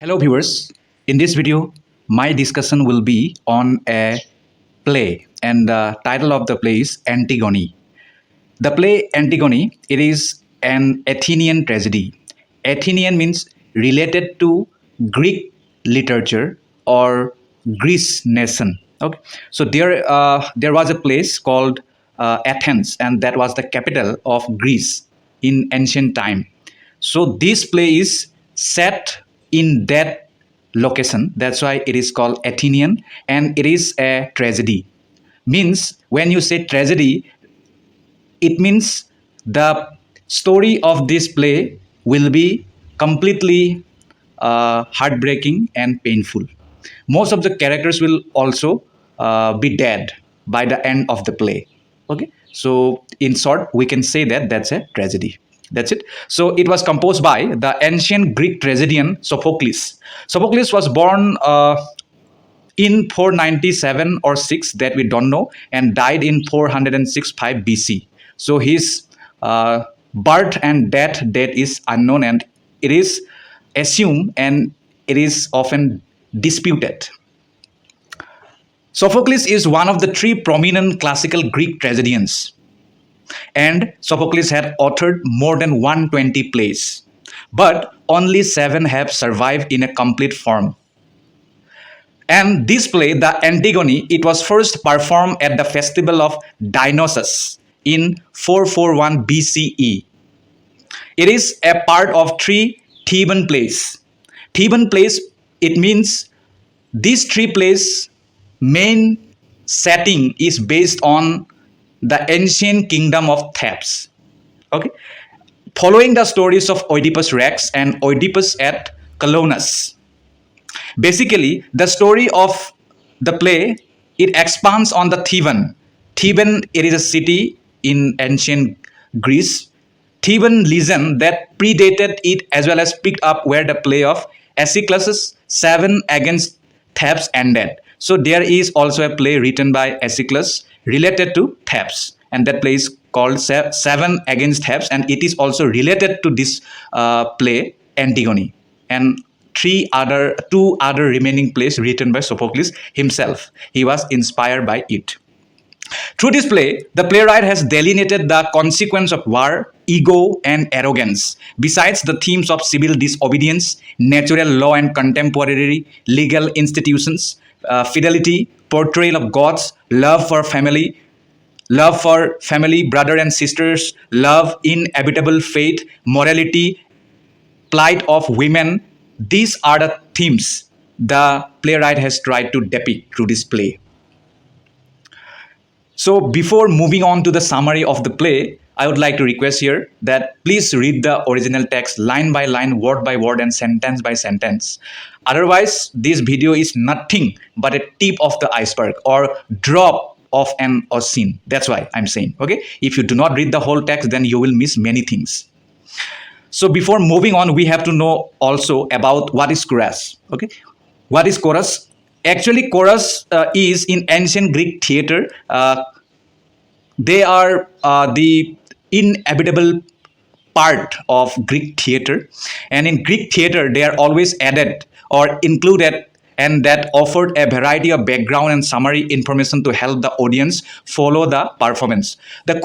Hello viewers, in this video my discussion will be on a play and the title of the play is Antigone. The play Antigone, it is an Athenian tragedy. Athenian means related to Greek literature or Greece nation. Okay, so there was a place called Athens, and that was the capital of Greece in ancient time. So this play is set in that location. That's why it is called Athenian, and it is a tragedy. Means when you say tragedy, it means the story of this play will be completely heartbreaking and painful. Most of the characters will also be dead by the end of the play. Okay, so in short, we can say that that's a tragedy. That's it. So it was composed by the ancient Greek tragedian Sophocles. Sophocles was born in 497 or 6, that we don't know, and died in 406-5 BC. So his birth and death date is unknown, and it is assumed and it is often disputed. Sophocles is one of the three prominent classical Greek tragedians, and Sophocles had authored more than 120 plays, but only 7 have survived in a complete form. And this play, the Antigone, it was first performed at the festival of Dionysus in 441 BCE. It is a part of 3 Theban plays. Theban plays, it means these 3 plays main setting is based on the ancient kingdom of Thebes. Okay, following the stories of Oedipus Rex and Oedipus at Colonus. Basically, the story of the play, it expands on the Theban. Theban, it is a city in ancient Greece. Theban legend that predated it as well as picked up where the play of Aeschylus' 7 against Thebes ended. So there is also a play written by Aeschylus related to Thebes, and that play is called 7 against Thebes, and it is also related to this play Antigone, and two other remaining plays written by Sophocles himself. He was inspired by it. Through this play, the playwright has delineated the consequence of war, ego, and arrogance, besides the themes of civil disobedience, natural law and contemporary legal institutions, fidelity, portrayal of gods, love for family, brother and sisters, love, inevitable fate, morality, plight of women. These are the themes the playwright has tried to depict through this play. So before moving on to the summary of the play, I would like to request here that please read the original text line by line, word by word, and sentence by sentence. Otherwise, this video is nothing but a tip of the iceberg or drop of an ocean. That's why I'm saying, okay? If you do not read the whole text, then you will miss many things. So before moving on, we have to know also about what is chorus. Okay, what is chorus? Actually, chorus is in ancient Greek theater. They are the inevitable part of Greek theater, and in Greek theater they are always added or included, and that offered a variety of background and summary information to help the audience follow the performance. The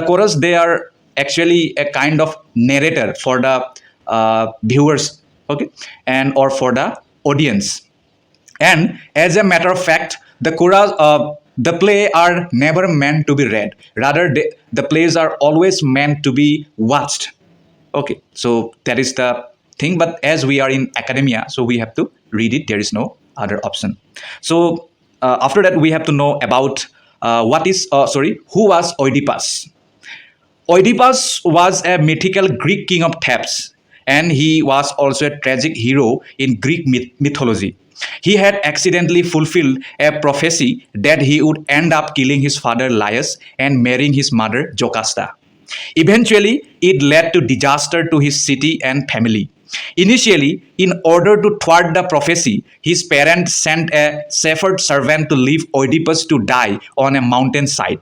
chorus, they are actually a kind of narrator for the viewers, okay, and or for the audience. And as a matter of fact, the play are never meant to be read. Rather, the plays are always meant to be watched. Okay, so that is the thing. But as we are in academia, so we have to read it. There is no other option. So after that, we have to know about who was Oydipas. Oydipas was a mythical Greek king of Thebes, and he was also a tragic hero in Greek mythology. He had accidentally fulfilled a prophecy that he would end up killing his father Laius and marrying his mother Jocasta. Eventually, it led to disaster to his city and family. Initially, in order to thwart the prophecy, his parents sent a shepherd servant to leave Oedipus to die on a mountainside.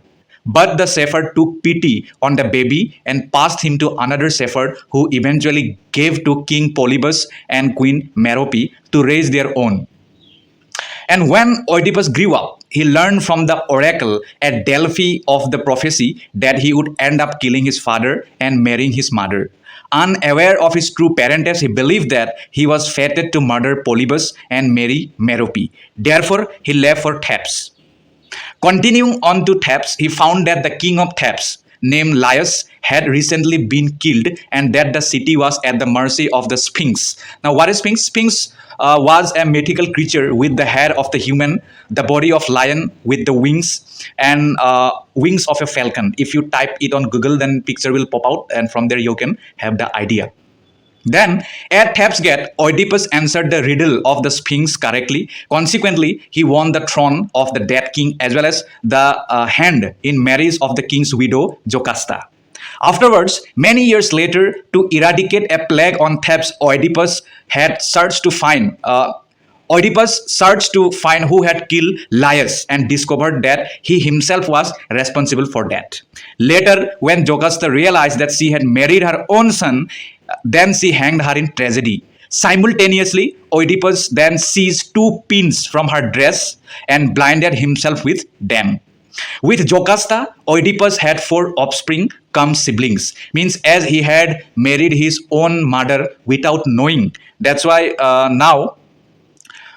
But the shepherd took pity on the baby and passed him to another shepherd, who eventually gave to King Polybus and Queen Merope to raise their own. And when Oedipus grew up, he learned from the oracle at Delphi of the prophecy that he would end up killing his father and marrying his mother. Unaware of his true parentage, he believed that he was fated to murder Polybus and marry Merope. Therefore, he left for Thebes. Continuing on to Thebes, he found that the king of Thebes, named Laius, had recently been killed and that the city was at the mercy of the Sphinx. Now, what is Sphinx? Sphinx was a mythical creature with the hair of the human, the body of lion with the wings, and wings of a falcon. If you type it on Google, then picture will pop out, and from there you can have the idea. Then, at Thebes Gate, Oedipus answered the riddle of the Sphinx correctly. Consequently, he won the throne of the dead king as well as the hand in marriage of the king's widow, Jocasta. Afterwards, many years later, to eradicate a plague on Thebes, Oedipus searched to find who had killed Laius and discovered that he himself was responsible for that. Later, when Jocasta realized that she had married her own son, then she hanged her in tragedy. Simultaneously, Oedipus then seized two pins from her dress and blinded himself with them. With Jocasta, Oedipus had four offspring come siblings. Means as he had married his own mother without knowing. That's why now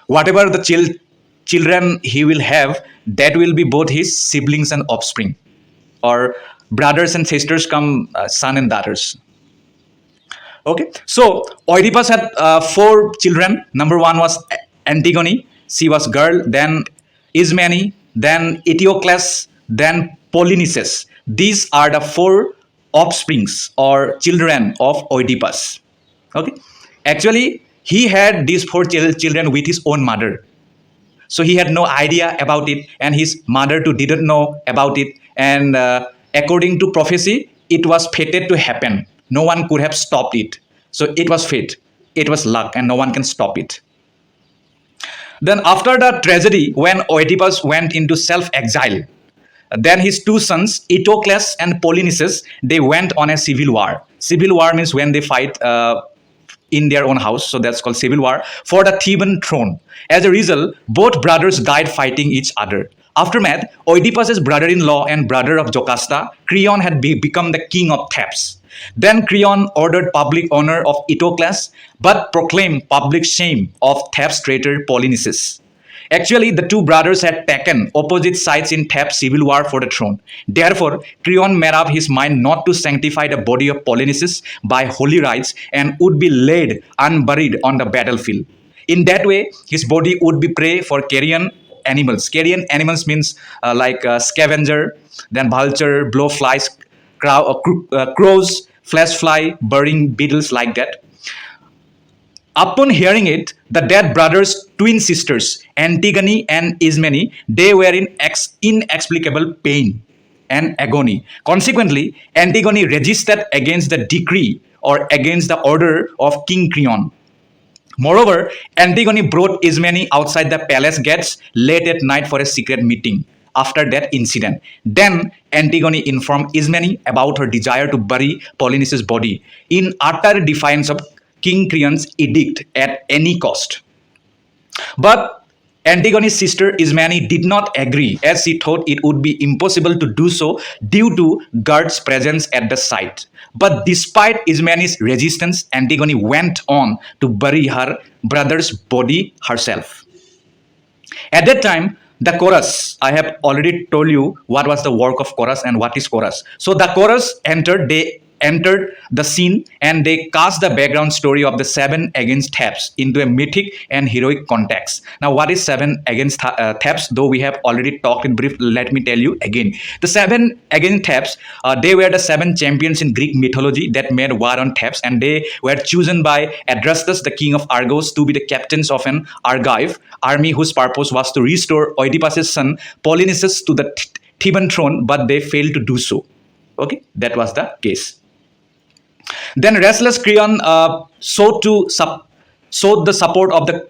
whatever the children he will have, that will be both his siblings and offspring, or brothers and sisters come son and daughters. Okay, so Oedipus had four children. Number one was Antigone, she was girl. Then Ismene, then Eteocles, then Polynices. These are the four offsprings or children of Oedipus. Okay, actually he had these four children with his own mother, so he had no idea about it, and his mother too didn't know about it. And according to prophecy, it was fated to happen. No one could have stopped it. So it was fate, it was luck, and no one can stop it. Then after the tragedy, when Oedipus went into self-exile, then his two sons, Eteocles and Polynices, they went on a civil war. Civil war means when they fight in their own house, so that's called civil war, for the Theban throne. As a result, both brothers died fighting each other. Aftermath, Oedipus's brother-in-law and brother of Jocasta, Creon, had become the king of Thebes. Then Creon ordered public honor of Eteocles, but proclaimed public shame of Thebes traitor Polynices. Actually, the two brothers had taken opposite sides in Thebes civil war for the throne. Therefore, Creon made up his mind not to sanctify the body of Polynices by holy rites and would be laid unburied on the battlefield. In that way, his body would be prey for carrion animals. Carrion animals means like scavenger, then vulture, blowflies, crows, flesh fly, burrowing beetles, like that. Upon hearing it, the dead brothers' twin sisters, Antigone and Ismene, they were in inexplicable pain and agony. Consequently, Antigone resisted against the decree or against the order of King Creon. Moreover, Antigone brought Ismene outside the palace gates late at night for a secret meeting. After that incident, then Antigone informed Ismene about her desire to bury Polynices' body in utter defiance of King Creon's edict at any cost. But Antigone's sister Ismene did not agree, as she thought it would be impossible to do so due to guards' presence at the site. But despite Ismene's resistance, Antigone went on to bury her brother's body herself. At that time, the chorus, I have already told you what was the work of chorus and what is chorus. So the chorus they entered the scene and they cast the background story of the seven against Thebes into a mythic and heroic context. Now, what is seven against Thebes? Though we have already talked in brief, let me tell you again. The seven against Thebes, they were the seven champions in Greek mythology that made war on Thebes, and they were chosen by Adrastus, the king of Argos, to be the captains of an Argive army whose purpose was to restore Oedipus' son Polynices to the Theban throne, but they failed to do so. Okay, that was the case. Then restless Creon sought the support of the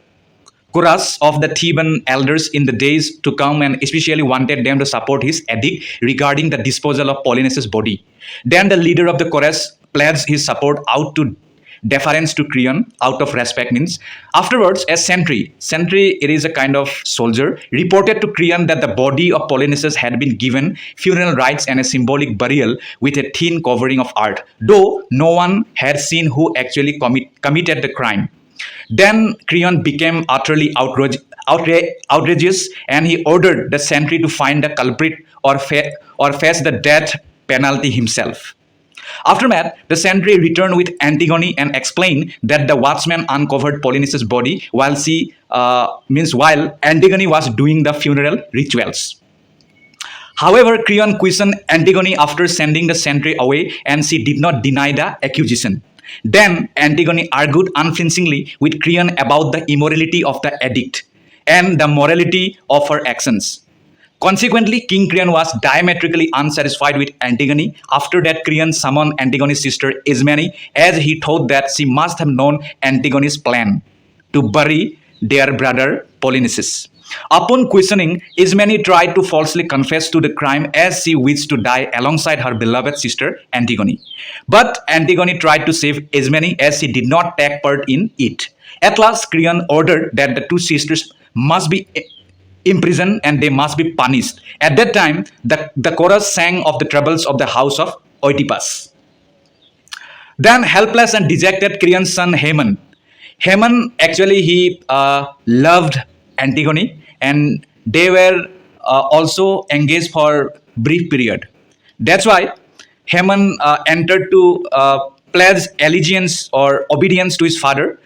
chorus of the Theban elders in the days to come and especially wanted them to support his edict regarding the disposal of Polyneices' body. Then the leader of the chorus pledged his support out to deference to Creon out of respect means. Afterwards, a sentry, it is a kind of soldier, reported to Creon that the body of Polyneices had been given funeral rites and a symbolic burial with a thin covering of earth, though no one had seen who actually committed the crime. Then Creon became utterly outrageous, and he ordered the sentry to find the culprit or face the death penalty himself. After that, the sentry returned with Antigone and explained that the watchman uncovered Polyneices' body while Antigone was doing the funeral rituals. However, Creon questioned Antigone after sending the sentry away, and she did not deny the accusation. Then Antigone argued unflinchingly with Creon about the immorality of the edict and the morality of her actions. Consequently, King Creon was diametrically unsatisfied with Antigone. After that, Creon summoned Antigone's sister Ismene, as he thought that she must have known Antigone's plan to bury their brother Polyneices. Upon questioning, Ismene tried to falsely confess to the crime as she wished to die alongside her beloved sister Antigone. But Antigone tried to save Ismene as she did not take part in it. At last, Creon ordered that the two sisters must be imprisoned and they must be punished. At that time, the chorus sang of the troubles of the house of Oydipas. Then, helpless and dejected, Creon's son Haemon. Haemon actually he loved Antigone, and they were also engaged for brief period. That's why Haemon entered to pledge allegiance or obedience to his father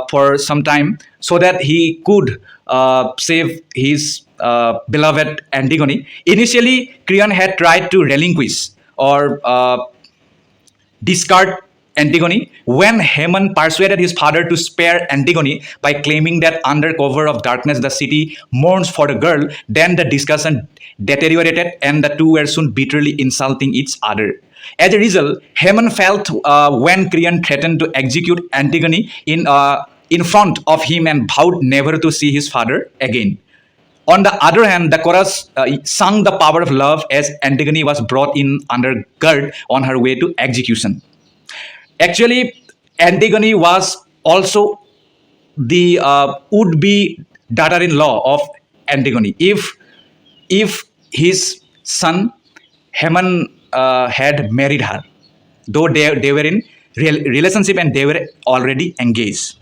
for some time, so that he could save his beloved Antigone. Initially, Creon had tried to relinquish or discard Antigone when Haemon persuaded his father to spare Antigone by claiming that under cover of darkness the city mourns for the girl. Then the discussion deteriorated and the two were soon bitterly insulting each other. As a result, Haemon felt when Creon threatened to execute Antigone in front of him and vowed never to see his father again. On the other hand, the chorus sung the power of love as Antigone was brought in under guard on her way to execution. Actually, Antigone was also the would-be daughter-in-law of Antigone. If his son Haemon had married her, though they were in relationship and they were already engaged.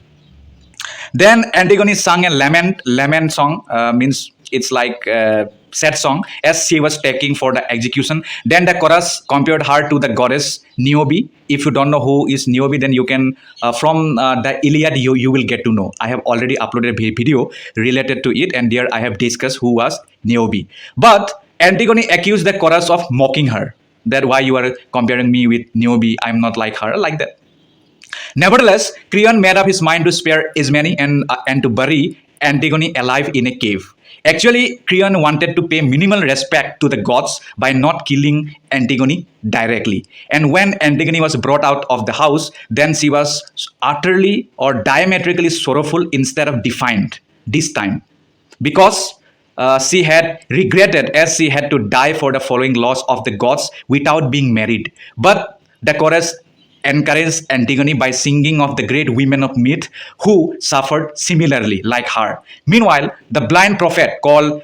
Then Antigone sang a lament song, means it's like a sad song, as she was taking for the execution. Then the chorus compared her to the goddess Niobe. If you don't know who is Niobe, then you can, from the Iliad, you will get to know. I have already uploaded a video related to it, and there I have discussed who was Niobe. But Antigone accused the chorus of mocking her, that why you are comparing me with Niobe, I'm not like her, like that. Nevertheless, Creon made up his mind to spare Ismene and to bury Antigone alive in a cave. Actually, Creon wanted to pay minimal respect to the gods by not killing Antigone directly. And when Antigone was brought out of the house, then she was utterly or diametrically sorrowful instead of defiant this time, because she had regretted as she had to die for the following laws of the gods without being married. But the chorus encouraged Antigone by singing of the great women of myth who suffered similarly like her. Meanwhile, the blind prophet called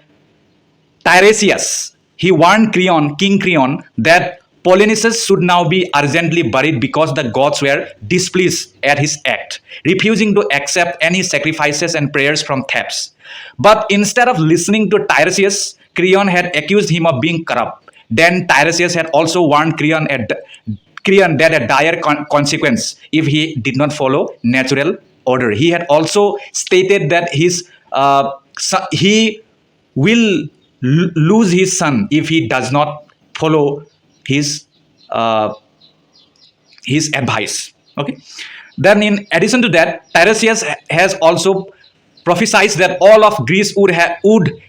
Tiresias, he warned King Creon that Polyneices should now be urgently buried because the gods were displeased at his act, refusing to accept any sacrifices and prayers from Thebes. But instead of listening to Tiresias, Creon had accused him of being corrupt. Then Tiresias had also warned Creon that a dire consequence if he did not follow natural order. He had also stated that he will lose his son if he does not follow his advice. Okay. Then, in addition to that, Tiresias has also prophesied that all of Greece would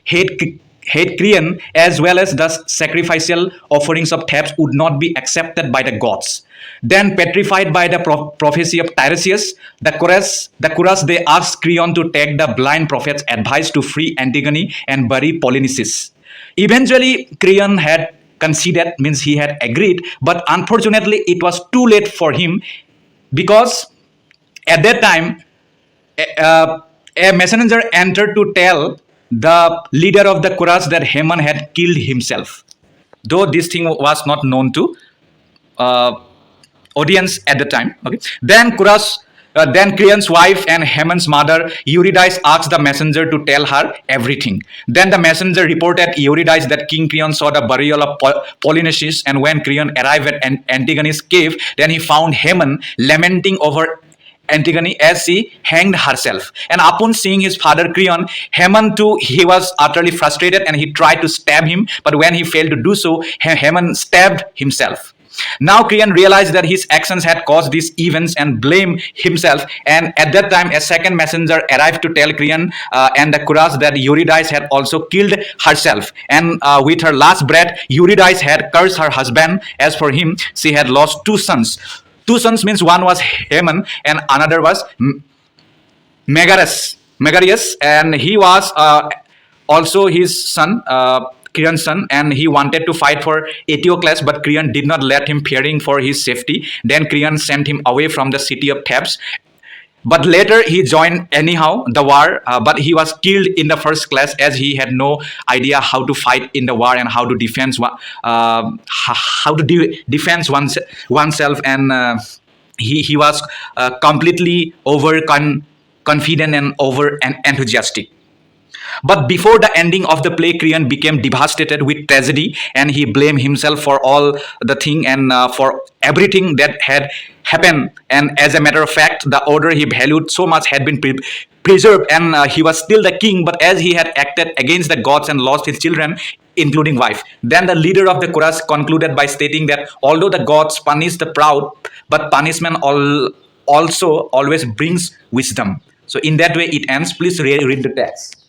hate hate Creon, as well as the sacrificial offerings of Thebes would not be accepted by the gods. Then, petrified by the prophecy of Tiresias, the chorus they asked Creon to take the blind prophet's advice to free Antigone and bury Polynices. Eventually, Creon had conceded, means he had agreed, but unfortunately, it was too late for him because at that time, uh, a messenger entered to tell the leader of the chorus that Haman had killed himself. Though this thing was not known to uh, audience at the time. Okay. Then Creon's wife and Haman's mother Eurydice asked the messenger to tell her everything. Then the messenger reported Eurydice that King Creon saw the burial of Polynices, and when Creon arrived at Antigone's cave, then he found Haman lamenting over Antigone as she hanged herself. And upon seeing his father Creon, Haman too, he was utterly frustrated and he tried to stab him. But when he failed to do so, Haman stabbed himself. Now Creon realized that his actions had caused these events and blamed himself. And at that time, a second messenger arrived to tell Creon and the chorus that Eurydice had also killed herself. And with her last breath, Eurydice had cursed her husband. As for him, she had lost two sons. Two sons means one was Haman and another was Megarius, and he was also his son, Creon's son, and he wanted to fight for Eteocles, but Creon did not let him, fearing for his safety. Then Creon sent him away from the city of Thebes. But later he joined anyhow the war, but he was killed in the first class as he had no idea how to fight in the war and how to defend oneself, and he was completely confident and over enthusiastic. But before the ending of the play, Creon became devastated with tragedy, and he blamed himself for all the thing and for everything that had happened. And as a matter of fact, the order he valued so much had been preserved, and he was still the king. But as he had acted against the gods and lost his children, including wife, then the leader of the chorus concluded by stating that although the gods punish the proud, but punishment also always brings wisdom. So in that way, it ends. Please read the text.